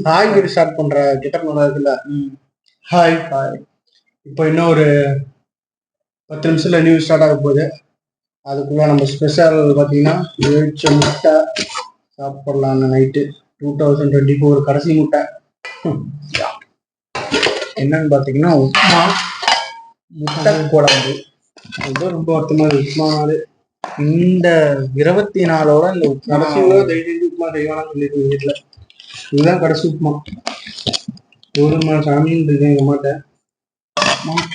காய்கறி ஸ்டார்ட் பண்ற கெட்டப் நல்லா இருக்குல்ல. Hi hi. இப்போ இன்னும் ஒரு 10 நிமிஷத்துல நியூஸ் ஸ்டார்ட் ஆக போகுது. அதுக்குள்ள நம்ம ஸ்பெஷல் பார்த்தீங்கன்னா வேவிச்ச முட்டை சாப்பிடலாம். நைட்டு 2024 கடைசி முட்டை. என்னன்னு பார்த்தீங்கன்னா உப்புமா, முட்டை குழம்பு. அதுதான் ரொம்ப வருத்தமா இருக்கு. உப்புமானாலே இந்த 24ஓட இந்த கடைசியோட தைரியம் உப்புமா செய்வானான்னு சொல்லிட்டு வீட்டுல இதுதான் கடைசி உப்புமா. ஒரு சாமின்னு இருக்கேன் எங்க அம்மாட்ட.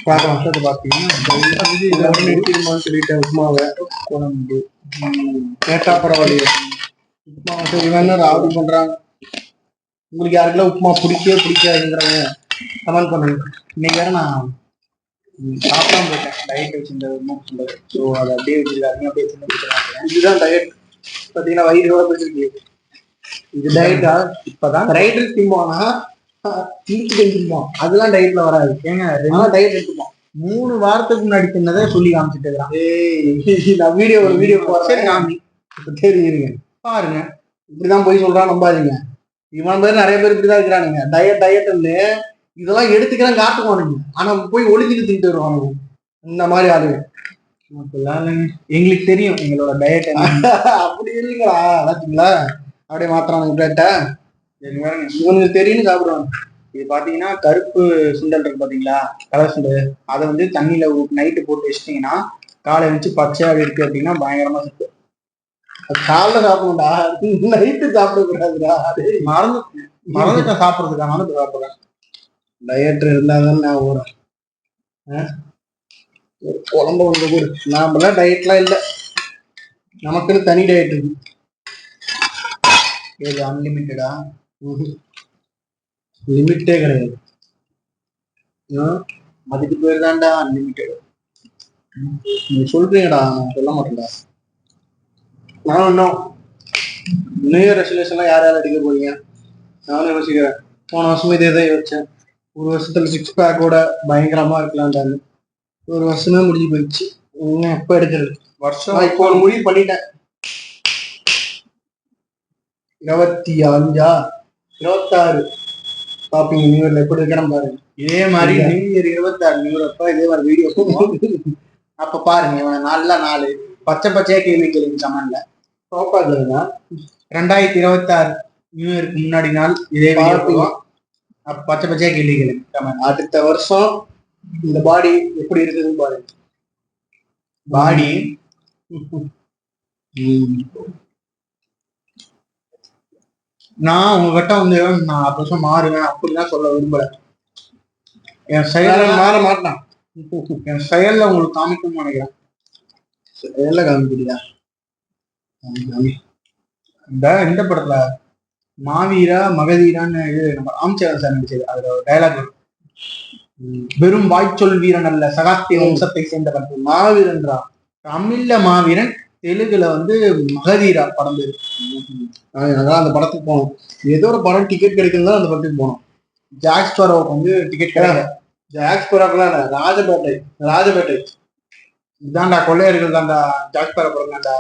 பார்க்கலாம் வருஷத்தை பார்த்தீங்கன்னா நிறுத்திடுமான்னு சொல்லிட்டேன். உப்புமாவை குழம்பு கேட்டா பரவாயில்லையே. உப்புமா சரி வேணா ஆர்டர் பண்றாங்க. உங்களுக்கு யாருக்கெல்லாம் உப்புமா பிடிக்காதுங்கிறவங்க கமெண்ட் பண்ணுங்க. இன்னைக்கு வேற நான் சாப்பிடாம போயிட்டேன். டயட் வச்சிருந்த உப்புமா சொல்றது. ஸோ அதை அப்படியே வச்சிருக்காங்க. அப்படியே சின்ன இதுதான் டயட் பார்த்தீங்கன்னா வயிறோட போயிருக்கு. இது டயட்டா? இப்பதான் ரைடர் திம்போனா இழுத்து கழிச்சிருப்போம். அதெல்லாம் டயட்ல வராது. ஏங்க டயட் எடுத்துப்போம். 3 வாரத்துக்கு முன்னாடி தின்னதை சொல்லி காமிச்சிட்டு இருக்கிறான். நான் ஒரு வீடியோ போறேன் காமி. இப்ப தெரியுங்க பாருங்க. இப்படிதான் போய் சொல்றான், நம்பாதீங்க. இவன் பேர் நிறைய பேர் இப்படிதான் இருக்கிறானுங்க. டயட்னு இதெல்லாம் எடுத்துக்கிறேன் காட்டுவானுங்க. ஆனா போய் ஒளிஞ்சுட்டு தின்ட்டு வருவானுங்க. இந்த மாதிரி ஆளுங்க எங்களுக்கு தெரியும் எங்களோட டயட். அப்படி இல்லைங்களா? பாத்தீங்களா அப்படியே மாத்திரானுங்க பிளேட்ட. இவனுக்கு தெரியும்னு சாப்பிடுவாங்க. இது பாத்தீங்கன்னா கருப்பு சுண்டல் இருக்கு பாத்தீங்களா, கலர் சுண்டல். அதை வந்து தண்ணியில நைட்டு போட்டு வச்சிட்டீங்கன்னா காலை வச்சு பச்சையா இருக்கு அப்படின்னா பயங்கரமா சுத்து. காலைல சாப்பிடும்டா, நைட்டு சாப்பிடக்கூடாதுடா. மறந்துட்ட சாப்பிட்றதுக்கான சாப்பிடுறேன். டயட் இருந்தாதான் நான் ஓடுறேன். குழம்பு வந்து கூட நாமெல்லாம் டயட்லாம் இல்லை. நமக்குன்னு தனி டயட் இருக்கு. இது அன்லிமிட்டடா? லிமிட்டே கிடையாது. அதுக்கு பேர் தான்டா அன்லிமிட்டட். நீங்க சொல்றீங்கடா, நான் சொல்ல மாட்டேன்டா. நானும் இன்னும் நியூ இயர் ரெசல்யூஷன்லாம் யார் அடிக்க போறீங்க? நானும் யோசிக்கிறேன். போன வருஷமே இதே தான் யோசிச்சேன். ஒரு வருஷத்துல 6 பேக்கோட பயங்கரமா இருக்கலாம்டான்னு. ஒரு வருஷமே முடிஞ்சு போயிடுச்சு. எப்ப எடுக்கிறது வருஷம்? இப்போ ஒரு முடிவு பண்ணிட்டேன். 25 26 பாப்பீங்க நியூ இயர்ல எப்படி இருக்கணும் பாருங்க. இதே மாதிரி நியூ இயர் 26 நியூ இயர் அப்ப இதே மாதிரி வீடியோ போடுவோம். அப்ப பாருங்க இவன் நாலு பச்சையா கேள்வி கமெண்ட்ல பாப்பாங்க. 2026 நியூ இயருக்கு முன்னாடி நாள் இதே வீடியோ போடுவோம். அப்ப பச்சையா கேள்வி கமெண்ட். அடுத்த வருஷம் இந்த பாடி எப்படி இருக்குதுன்னு பாருங்க. பாடி நான் உங்ககிட்ட வந்து நான் அப்ப மாறுவேன் அப்படிதான் சொல்ல விரும்பல. என் செயல மாற மாட்டான். என் செயல்ல உங்களுக்கு காமிக்கணும்னு நினைக்கிறேன். செயல்ல காமிக்கிறியா? இந்த படத்துல மாவீரா மகதீரான்னு இது நம்ம ராம்சரண் சார் நடிச்சது. அதுல டைலாக் வெறும் வாய்ச்சொல் வீரன் அல்ல, சகாத்திய வம்சத்தை சேர்ந்தவன் மாவீரன்றா. தமிழ்ல மாவீரன், தெலுங்குல வந்து மகதீரா படம் பேரு. அதான் அந்த படத்துக்கு போனோம். ஏதோ ஒரு படம் டிக்கெட் கிடைக்குன்னு அந்த படத்துக்கு போனோம். ஜாக் ஸ்பரோவுக்கு வந்து டிக்கெட் கிடைக்கல. ஜாக் ஸ்பரோக்கெல்லாம் ராஜபேட்டை இதான்டா கொள்ளையர்கள் தான்டா. ஜாக் ஸ்பரோ படம் தான்டா.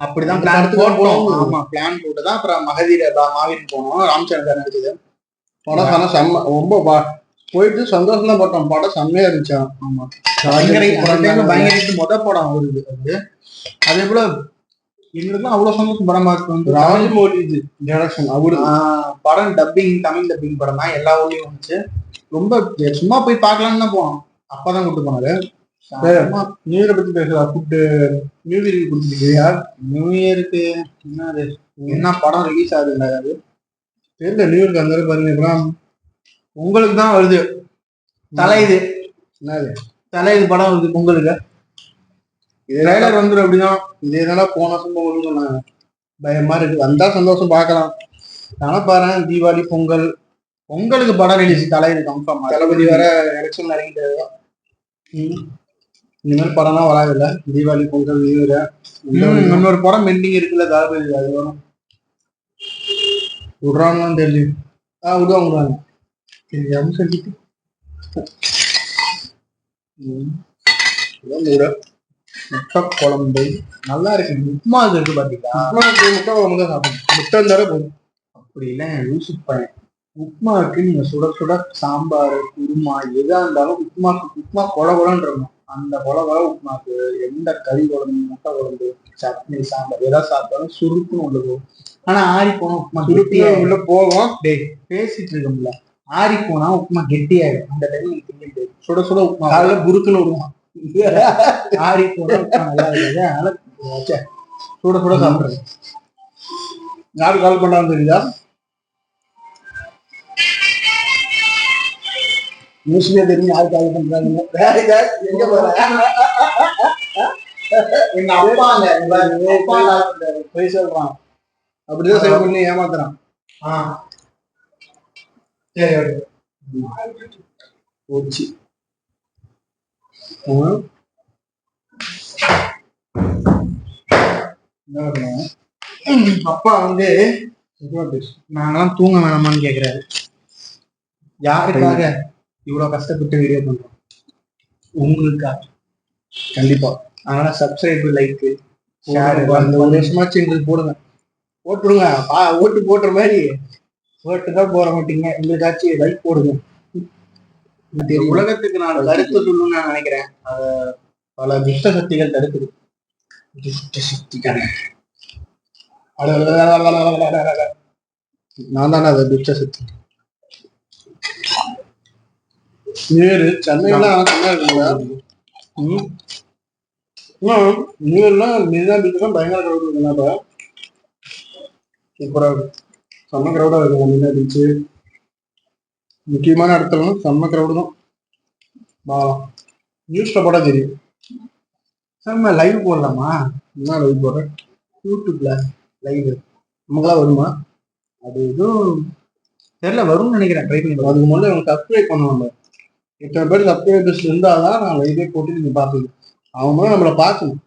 அப்படிதான் பிளான் போட்டோம். ஆமா பிளான் போட்டுதான் அப்புறம் மாவீரன் போனோம். ராம்சரண் நடிச்சது படம். ஆனா செம்ம ரொம்ப போயிட்டு சந்தோஷம் தான் பட்டோம். படம் செம்மையா இருந்துச்சா. ஆமா பயங்கர மொத படம் வருது அது. அதே போல எங்களுக்கும் அவ்வளவு சந்தோஷம். படம் பார்க்க ராஜமௌலி டைரக்ஷன் அவரு படம் டப்பிங், தமிழ் டப்பிங் படம் தான். எல்லா ஊர்லயும் வந்துச்சு. ரொம்ப சும்மா போய் பார்க்கலான்னு தான் போனோம். அப்பதான் கூப்பிட்டு போனாரு. நியூ இயரை பத்தி பேசுறா. கூப்பிட்டு நியூ இயருக்கு கொடுத்துருக்கியா? நியூ இயருக்கு என்ன படம் ரிலீஸ் ஆகுது தெரியல. நியூ இயருக்கு அந்த பாருங்க. உங்களுக்கு தான் வருது தலையுது. என்னது தலையுது படம் வருது பொங்கலுக்கு. ட்ரைலர் வந்துடும். அப்படிதான் இதேதானா போன வருஷம் பொங்கலுக்கு சொன்னாங்க. பயமா இருக்கு. வந்தா சந்தோஷம் பார்க்கலாம். ஆனா பாரு தீபாவளி பொங்கலுக்கு படம் ரிலீஸ் தலையுது கன்ஃபார்ம். தளபதி வேற எலெக்ஷன் இறங்கிட்டு இந்த மாதிரி படம்லாம் வராதுல்ல. Deepavali, Pongal, new year. இன்னொரு படம் பெண்டிங் இருக்குல்ல தளபதி, அது வரும். விடுறாங்கன்னு தெரியல. விடுவாங்க. முட்டை குழம்பு நல்லா இருக்கு. உப்புமா இருக்கு பாத்தீங்களா? முட்டை குழம்பு தான் சாப்பிடணும். முட்டை தர போதும். அப்படி இல்லை யோசிப்பேன். உப்புமாவுக்கு நீங்க சுட சுட சாம்பார் குருமா எதா இருந்தாலும் உப்புமா கொல கொலன்னு இருக்கும். அந்த கொல கொல உப்புமாக்கு எந்த கறி குழம்பு முட்டை குழம்பு சட்னி சாம்பார் எதாவது சாப்பிட்டாலும் சுருக்குன்னு உள்ளது. ஆனா ஆறி போனா உப்புமா சுருக்கியா உள்ள போகும். பேசிட்டு இருக்கோம்ல, ஆறி போனா உப்புமா கெட்டியாயிடும். அந்த டைம் சுட சுட உப்புமா காலைல புருக்குன்னு விடுவான். ஆறி போனா உப்புமா நல்லா இருக்காது. அதனால சுட சுட சாப்பிடுறது. யாரு கால் பண்ணான்னு தெரியுதா? நியூஸ்லயே தெரியும் யாரு கால் பண்றாங்க. எங்க போற எங்க அப்பா போய் சொல்றான். அப்படிதான் சேவ் பண்ணி ஏமாத்துறான். சரி போச்சு. அப்பா வந்து நாங்கெல்லாம் தூங்க வேணாமான்னு கேக்குறாரு. யாருக்காக இவ்வளவு கஷ்டப்பட்டு வீடியோ பண்றோம்? உங்களுக்காக கண்டிப்பா. அதனால சப்ஸ்கிரைப் லைக் ஷேர் ஒரு வருஷமாச்சு எங்களுக்கு போடுங்க. போட்டுருங்க. ஓட்டு போட்டுற மாதிரி ஓட்டு தான் போட மாட்டீங்க. எங்களுக்காச்சும் லைக் போடுங்க. உலகத்துக்கு நான் கருத்து சொல்லணும்னு நான் நினைக்கிறேன். பல துஷ்ட சக்திகள் தடுக்குது. துஷ்ட சக்திகள் நான் தானே அது துஷ்ட சக்தி. சென்னையெல்லாம் சென்னை இருக்குங்களா? நியூயர்லாம் மெரினா பீச் தான் பயங்கர கிரௌட் இருக்குங்க. சூப்பரா இருக்கும். செம்ம கிரௌடா இருக்கும் மெரினா பீச்சு. முக்கியமான இடத்துலலாம் செம்ம கிரௌடு தான். நியூஸ்ல போட தெரியும். செம்ம லைவ் போடலாமா? என்ன லைவ் போடுறேன்? யூடியூப்ல லைவ் நமக்கெல்லாம் வருமா? அது எதுவும் தெரியல. வரும்னு நினைக்கிறேன். ட்ரை பண்ணி அதுக்கு முதல்ல அவங்க சப்ஸ்கிரைப் பண்ணுவாங்க. இத்தனை பேர் சப்ஸ்கிரைபர்ஸ் இருந்தாதான் நான் லைவே போட்டு நீங்க பார்ப்பீங்க. அவங்க நம்மளை பார்க்கணும்.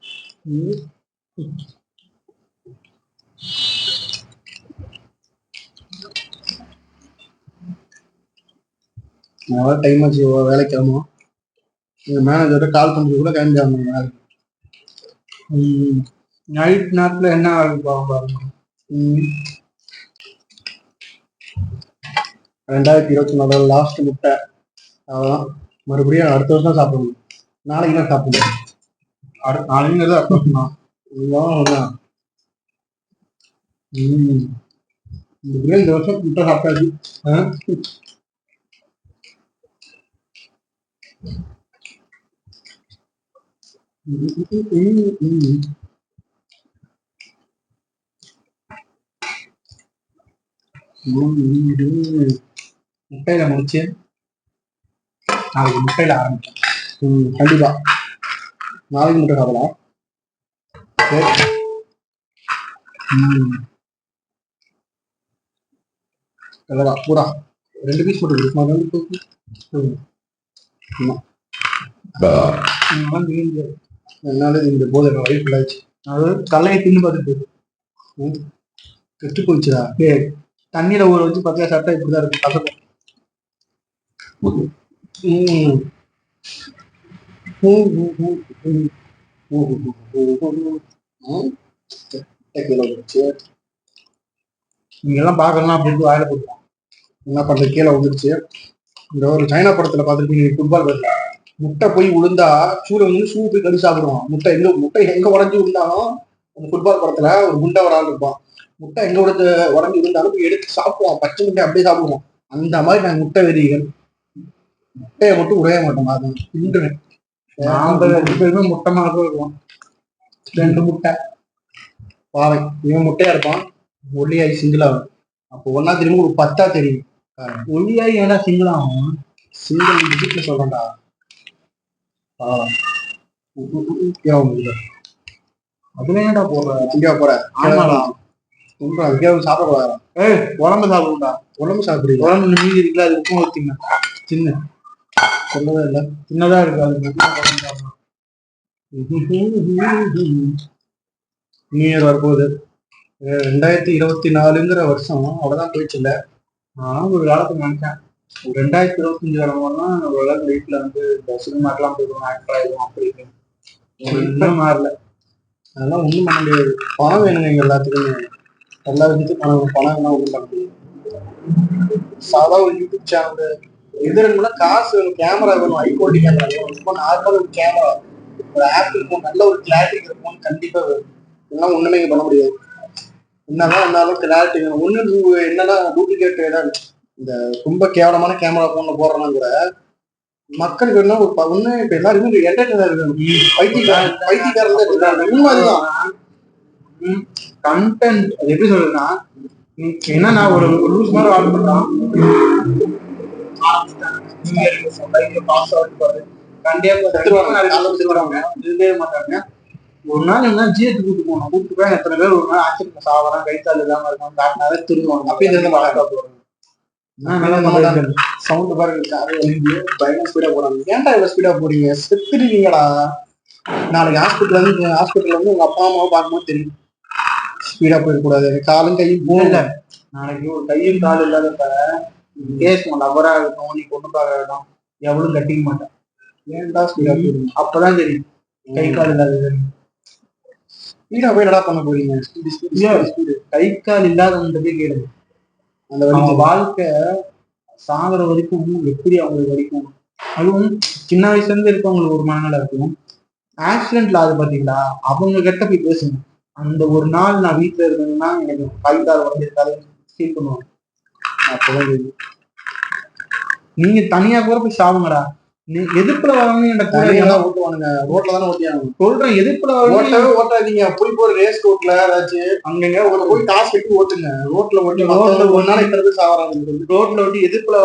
நான் டைம் ஆச்சு வேலைக்கு கிளம்புவோம். எங்கள் மேனேஜர்கிட்ட கால் பண்ணி கூட கிளம்பியாங்க வேலைக்கு. நைட் நேரத்தில் என்ன பாருங்க. 2024 லாஸ்ட் முட்டை. அதான் மறுபடியும் அடுத்த வருஷம் சாப்பிடணும். நாளைக்கு தான் சாப்பிடணும். நாளைக்கு தான் சாப்பிடணும். இந்த வருஷம் முட்டை சாப்பிட்டாச்சு. முட்டையில முடிச்சு நாளைக்கு முட்டையில ஆரம்பிச்சேன். கண்டிப்பா நாளைக்கு முட்டை சாப்பிடலாம். பூரா 2 பீஸ் மட்டும் என்னால இந்த போது என்ன வயிறு ஃபுல்லாச்சு. அதாவது தலையை தின்னு பார்த்துட்டு கெட்டு போயிடுச்சுடா. தண்ணியில ஊற வச்சு பத்தியா சாப்பிட்டா இப்படிதான் இருக்கு. கசக்கும். நீங்க எல்லாம் பாக்கலாம் அப்படின்னு வாயில போட்டுருவோம். என்ன பண்ற கீழே வந்துருச்சு. இந்த ஒரு சைனா படத்துல பாத்துருப்பீங்க, ஃபுட்பால் பேர்ல முட்டை போய் விழுந்தா சூட வந்து ஷூ போய் கடி சாப்பிடுவான். முட்டை எங்க உடஞ்சி விழுந்தாலும் அந்த ஃபுட்பால் படத்துல ஒரு குண்டை ஒரு ஆள் இருப்பான். முட்டை எங்க உடஞ்சி விழுந்தாலும் போய் எடுத்து சாப்பிடுவான். பச்சை முட்டை அப்படியே சாப்பிடுவோம். அந்த மாதிரி நாங்கள் முட்டை வெறிகள். முட்டையை மட்டும் உடைய மாட்டோம். அது தின்றுவேன். நாம 2 பேருமே முட்டை மாதிரி இருக்கும். 2 முட்டை பாவை. இவன் முட்டையா இருப்பான். ஒல்லியாகி சிங்கிள் ஆகும். அப்போ ஒன்னா திரும்ப ஒரு 10ஆ தெரியும். ஒல்லியாகி ஏன்னா சிங்கிள் ஆகும். சிங்கிள் டிஜிட்ல சொல்றேன்டா. அதுல ஏன்டா போடுற? இந்தியா போற? ஆமாடா. அதுக்காக சாப்பிடக்கூடாது. உடம்பு சாப்பிடுண்டா. உடம்பு சாப்பிடுறீங்க. உடம்பு மீதி இருக்குல்ல, அது உப்பு ஊத்திங்க. சின்ன சொல்லவே இல்லை. சின்னதா இருக்கு. அது நியூ இயர் வரப்போகுது. 2024ங்கிற வருஷம் அவ்வளவுதான் போயிடுச்சு இல்ல. நான் ஒரு காலத்துக்கு நினைச்சேன் 2025 வரணும்னா நம்மளால லைஃப்ல வந்து இந்த சினிமாக்கெல்லாம் போயிடுவோம், ஆக்டர் ஆயிடுவோம் அப்படின்னு. இன்னும் மாறல. அதெல்லாம் ஒண்ணும் பண்ண முடியாது. பணம் வேணுங்க எங்க எல்லாத்துக்குமே. எல்லா விஷயத்துக்கும் பணம் வேணா ஒண்ணும் பண்ண முடியாது. சாதா ஒரு யூடியூப் சேனல் எதிரங்களா காசு வேணும், கேமரா வேணும், ஹை குவாலிட்டி கேமரா வேணும், ரொம்ப நார்மல் ஒரு கேமரா, ஒரு ஆப் இருக்கும், நல்ல ஒரு கிளாரிட்டி இருக்கும், கண்டிப்பா வேணும். இதெல்லாம் ஒண்ணுமே இங்க பண்ண முடியாது. என்னதான் இருந்தாலும் கிளாரிட்டி வேணும். ஒண்ணு என்னன்னா டூப்ளிகேட் ஏதாவது இந்த ரொம்ப கேவலமான கேமரா போன்ல போடுறனா கூட மக்களுக்கு என்ன ஒரு ஒண்ணு இப்ப எல்லாருமே என்டர்டைனர் பைத்தியக்காரன் உண்மை அதுதான். கண்டென்ட் அது எப்படி சொல்றதுன்னா என்னன்னா ஒரு லூஸ் மாதிரி ஆர்டர் பண்றான், மாட்டாங்க. ஒரு நாள் என்ன ஜிஎத்து கூட்டு போகணும், கூட்டு போய் எத்தனை பேர் ஒரு நாள் ஆச்சரியம் சாவறான், கைத்தாள் இல்லாம இருக்கும், காட்டினாலே திரும்புவாங்க. அப்பயும் இருந்து மழை சவுண்ட் பாருங்க, பயங்கர ஸ்பீடா போறாங்க. ஏன்டா இவ்வளவு ஸ்பீடா போறீங்க? செத்துருவீங்கடா. நாளைக்கு ஹாஸ்பிட்டல்ல வந்து உங்க அப்பா அம்மாவை பார்க்கும்போது தெரியும். ஸ்பீடா போயிடக்கூடாது, காலும் கையும் போகல. நாளைக்கு ஒரு கையும் கால் இல்லாதப்ப பேசுவோம், லவரா இருக்கட்டும், நீ பொண்ணுக்காக இருக்கட்டும், எவ்வளவு கட்டிக்க மாட்டேன். ஏன்டா ஸ்பீடா போறீங்க? அப்பதான் தெரியும் கை கால் இல்லாதது. ஸ்பீடா போய் என்னடா பண்ண போறீங்க? கை கால் இல்லாதவன்றது கேளுங்க. அந்த வழி வாழ்க்கை சாகுற வரைக்கும் எப்படி அவங்களுக்கு வரைக்கும், அதுவும் சின்ன வயசுல இருந்து இருக்கவங்களுக்கு ஒரு மனநல இருக்கும். ஆக்சிடென்ட்ல அது பாத்தீங்களா, அவங்க கிட்ட போய் பேசுங்க. அந்த ஒரு நாள் நான் வீட்டுல இருக்கணும்னா எனக்கு கை கால் வந்திருக்காது ஃபீல் பண்ணுவாங்க. அப்பதான் நீங்க தனியா கூட போய் சாவுங்கடா. நீ எதிர்ப்புல வரவங்க ஓட்டுவானுங்க, ரோட்ல தானே ஓட்டியாங்க. சொல்றேன், எதிர்ப்புல ஓட்டவே ஓட்டாதீங்க. அப்படி போய் ரேஸ் ரோட்ல ஏதாச்சும் அங்கங்க போய் காசு கட்டி ஓட்டுங்க. ரோட்ல ஓட்டி ரோட்ல ஒரு நாளைக்கு இருந்து சாவறாங்க. ரோட்ல ஓட்டி எதிர்ப்புல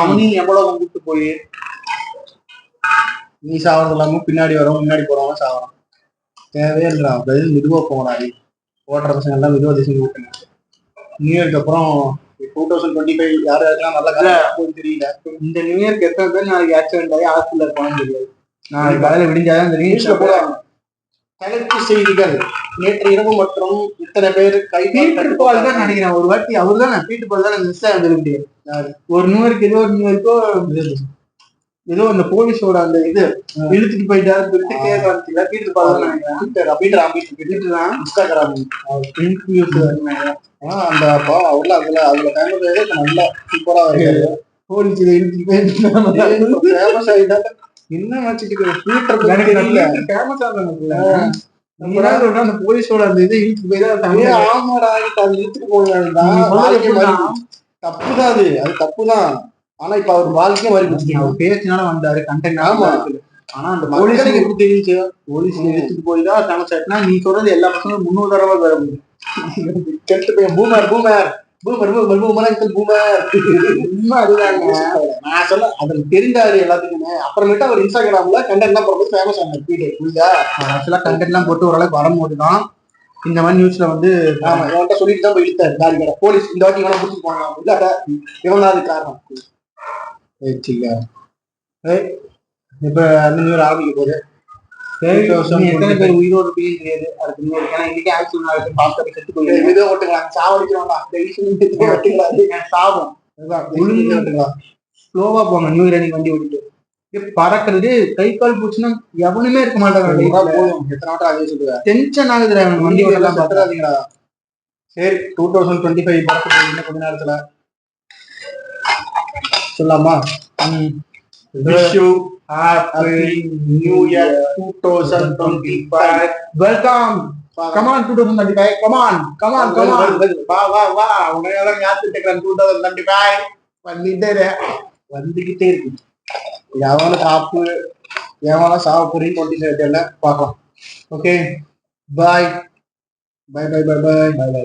அவனையும் எவ்வளவு கூப்பிட்டு போய் நீ சாவறது இல்லாம பின்னாடி வரவங்க முன்னாடி போறவங்க சாவறான். தேவையே இல்லைடா. பதில் மெதுவா போகலாம். ஓட்டுற பசங்க எல்லாம் மெதுவா திசை ஓட்டுங்க. நியூ இயர்க்கு அப்புறம் 2025 யாரு யாருக்கெல்லாம் நல்லா தெரியல. இந்த நியூ இயர்க்கு எத்தனை பேர் நாளைக்கு ஆக்சிடென்ட் ஆகி ஹாஸ்பிட்டல் இருப்பாங்கன்னு தெரியாது. நாளைக்கு காலையில விடிஞ்சாதான் தெரியும். நியூஸ்ல போடுவாங்க தலைப்பு செய்திகள். நேற்று இரவு மற்றும் இத்தனை பேர் கைப்பால் தான் நினைக்கிறேன். ஒரு வாட்டி அவர் தான் பீட்டு பால் தான் மிஸ் ஆகிருக்க முடியாது. ஒரு நியூ இயர்க்கு ஏதோ நியூ இயர்க்கோ ஏதோ அந்த போலீஸோட அந்த இது இழுத்துட்டு போயிட்டாரு பீட்டு பால் தான் நினைக்கிறேன். இன்ஸ்டாகிராம் அந்த அதுல அதுல நல்லா சூப்பரா போலீஸ் இழுத்துட்டு போய் ஃபேமஸ் ஆயிட்டா. என்ன அந்த போலீஸோட அந்த இது இழுத்துட்டு போய் தான் ஆமாடா இழுத்துட்டு போயிடாது. தப்புதான், அது தப்புதான். ஆனா இப்ப அவர் வாழ்க்கையே மாறி போச்சு. அவர் பேசினால வந்தாரு கண்டென்ட். ஆமா, ஆனா அந்த போலீஸ் எப்படி தெரிஞ்சு போலீஸ் எடுத்துட்டு போய் தான் ஃபேமஸ் ஆயிட்டுனா நீ சொல்றது எல்லா பசங்களும் 300 தடவை வர முடியும். கெட்டு போய் boomer boomer boomer boomer boomer boomer உண்மை அதுதாங்க. நான் சொல்ல அதில் தெரிந்தாரு எல்லாத்துக்குமே. அப்புறமேட்டு அவர் இன்ஸ்டாகிராம்ல கண்டென்ட்லாம் போடுறது ஃபேமஸ் ஆனார். புரியுதா? ஆக்சுவலா கண்டென்ட்லாம் போட்டு ஓரளவுக்கு வரும்போது தான் இந்த மாதிரி நியூஸ்ல வந்து ஆமா இவன்கிட்ட சொல்லிட்டு தான் போய் இழுத்தாரு தாரி கடை போலீஸ். இந்த வாட்டி இவனை பிடிச்சிட்டு போனாங்க. இல்லாட்ட இவன் தான் அது காரணம். இப்ப நியூ இயர் ஆரம்பிக்க போகுது. எத்தனை பேர் உயிரோடு போயும் தெரியாது. அதுக்கு முன்னாடி ஏன்னா இன்னைக்கு ஆக்சிடென்ட் பார்த்து செத்து போய் இதோ ஓட்டுக்கலாம், சாவடிக்கலாம், சாவும் ஓட்டுக்கலாம். ஸ்லோவா போங்க நியூ இயர் அன்னைக்கு வண்டி ஓட்டிட்டு. பறக்கிறது கை கால் போச்சுன்னா எவனுமே இருக்க மாட்டாங்க. டென்ஷன் ஆகுதுடா வண்டி ஓட்டலாம் பத்திராதீங்கடா. சரி 2025 பறக்க போகுது கொஞ்ச நேரத்துல சொல்லாமா? Wish you happy New Year 2025. Welcome. Come on 2025. Come on. வா வா வா. உன்னையெல்லாம் ஞாபகத்துக்கு 2025 வந்துகிட்டே இருக்கு. எவன காப்பு எவன சாவ போறீ 2025 பார்க்கலாம். ஓகே பாய் பாய் பாய் பாய் பாய் பாய்.